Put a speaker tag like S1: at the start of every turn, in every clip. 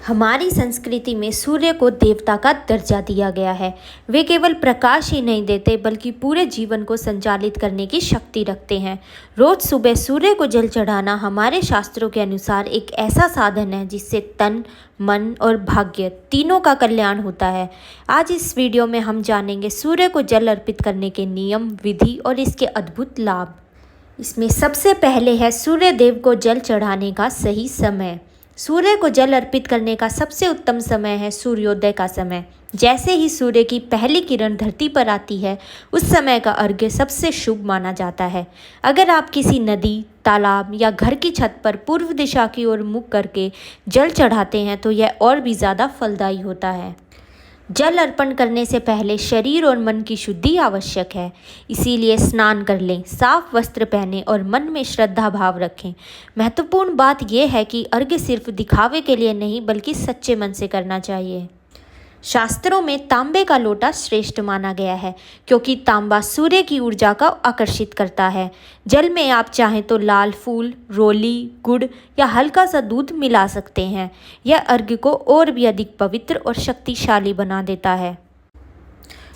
S1: हमारी संस्कृति में सूर्य को देवता का दर्जा दिया गया है। वे केवल प्रकाश ही नहीं देते बल्कि पूरे जीवन को संचालित करने की शक्ति रखते हैं। रोज सुबह सूर्य को जल चढ़ाना हमारे शास्त्रों के अनुसार एक ऐसा साधन है जिससे तन, मन और भाग्य तीनों का कल्याण होता है। आज इस वीडियो में हम जानेंगे सूर्य को जल अर्पित करने के नियम, विधि और इसके अद्भुत लाभ। इसमें सबसे पहले है सूर्य देव को जल चढ़ाने का सही समय। सूर्य को जल अर्पित करने का सबसे उत्तम समय है सूर्योदय का समय। जैसे ही सूर्य की पहली किरण धरती पर आती है, उस समय का अर्घ्य सबसे शुभ माना जाता है। अगर आप किसी नदी, तालाब या घर की छत पर पूर्व दिशा की ओर मुख करके जल चढ़ाते हैं तो यह और भी ज़्यादा फलदायी होता है। जल अर्पण करने से पहले शरीर और मन की शुद्धि आवश्यक है, इसीलिए स्नान कर लें, साफ वस्त्र पहनें और मन में श्रद्धा भाव रखें। महत्वपूर्ण बात यह है कि अर्घ्य सिर्फ दिखावे के लिए नहीं बल्कि सच्चे मन से करना चाहिए। शास्त्रों में तांबे का लोटा श्रेष्ठ माना गया है क्योंकि तांबा सूर्य की ऊर्जा को आकर्षित करता है। जल में आप चाहें तो लाल फूल, रोली, गुड़ या हल्का सा दूध मिला सकते हैं। यह अर्घ्य को और भी अधिक पवित्र और शक्तिशाली बना देता है।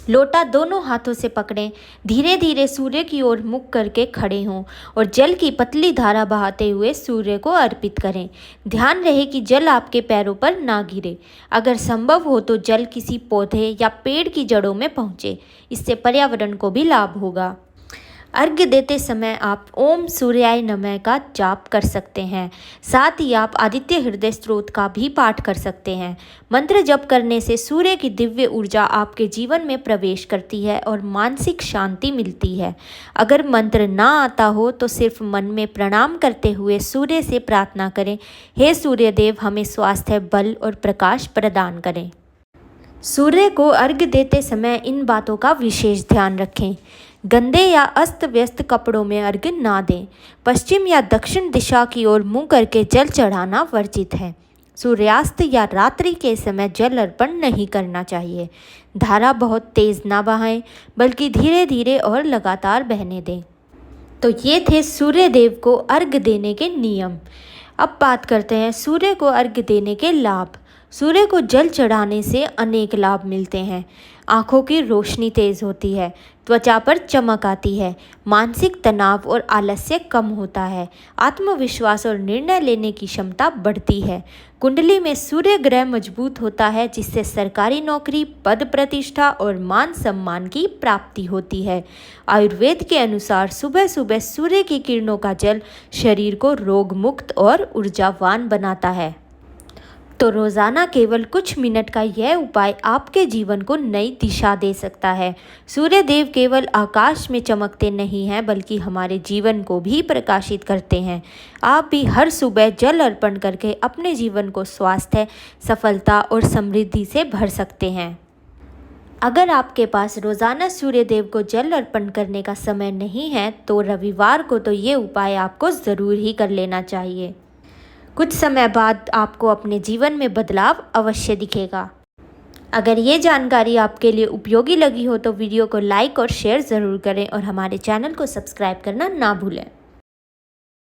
S1: लोटा दोनों हाथों से पकड़ें, धीरे धीरे सूर्य की ओर मुख करके खड़े हों और जल की पतली धारा बहाते हुए सूर्य को अर्पित करें। ध्यान रहे कि जल आपके पैरों पर ना गिरे। अगर संभव हो तो जल किसी पौधे या पेड़ की जड़ों में पहुँचे, इससे पर्यावरण को भी लाभ होगा। अर्घ्य देते समय आप ओम सूर्याय नमः का जाप कर सकते हैं। साथ ही आप आदित्य हृदय स्तोत्र का भी पाठ कर सकते हैं। मंत्र जप करने से सूर्य की दिव्य ऊर्जा आपके जीवन में प्रवेश करती है और मानसिक शांति मिलती है। अगर मंत्र ना आता हो तो सिर्फ मन में प्रणाम करते हुए सूर्य से प्रार्थना करें, हे सूर्यदेव हमें स्वास्थ्य, बल और प्रकाश प्रदान करें। सूर्य को अर्घ्य देते समय इन बातों का विशेष ध्यान रखें। गंदे या अस्त व्यस्त कपड़ों में अर्घ्य ना दें। पश्चिम या दक्षिण दिशा की ओर मुंह करके जल चढ़ाना वर्जित है। सूर्यास्त या रात्रि के समय जल अर्पण नहीं करना चाहिए। धारा बहुत तेज ना बहाएं बल्कि धीरे धीरे और लगातार बहने दें। तो ये थे सूर्य देव को अर्घ्य देने के नियम। अब बात करते हैं सूर्य को अर्घ्य देने के लाभ। सूर्य को जल चढ़ाने से अनेक लाभ मिलते हैं। आँखों की रोशनी तेज होती है, त्वचा पर चमक आती है, मानसिक तनाव और आलस्य कम होता है, आत्मविश्वास और निर्णय लेने की क्षमता बढ़ती है। कुंडली में सूर्य ग्रह मजबूत होता है जिससे सरकारी नौकरी, पद प्रतिष्ठा और मान सम्मान की प्राप्ति होती है। आयुर्वेद के अनुसार सुबह सुबह सूर्य की किरणों का जल शरीर को रोग मुक्त और ऊर्जावान बनाता है। तो रोज़ाना केवल कुछ मिनट का यह उपाय आपके जीवन को नई दिशा दे सकता है। सूर्य देव केवल आकाश में चमकते नहीं हैं बल्कि हमारे जीवन को भी प्रकाशित करते हैं। आप भी हर सुबह जल अर्पण करके अपने जीवन को स्वास्थ्य, सफलता और समृद्धि से भर सकते हैं। अगर आपके पास रोज़ाना सूर्य देव को जल अर्पण करने का समय नहीं है तो रविवार को तो ये उपाय आपको ज़रूर ही कर लेना चाहिए। कुछ समय बाद आपको अपने जीवन में बदलाव अवश्य दिखेगा। अगर ये जानकारी आपके लिए उपयोगी लगी हो तो वीडियो को लाइक और शेयर ज़रूर करें और हमारे चैनल को सब्सक्राइब करना ना भूलें।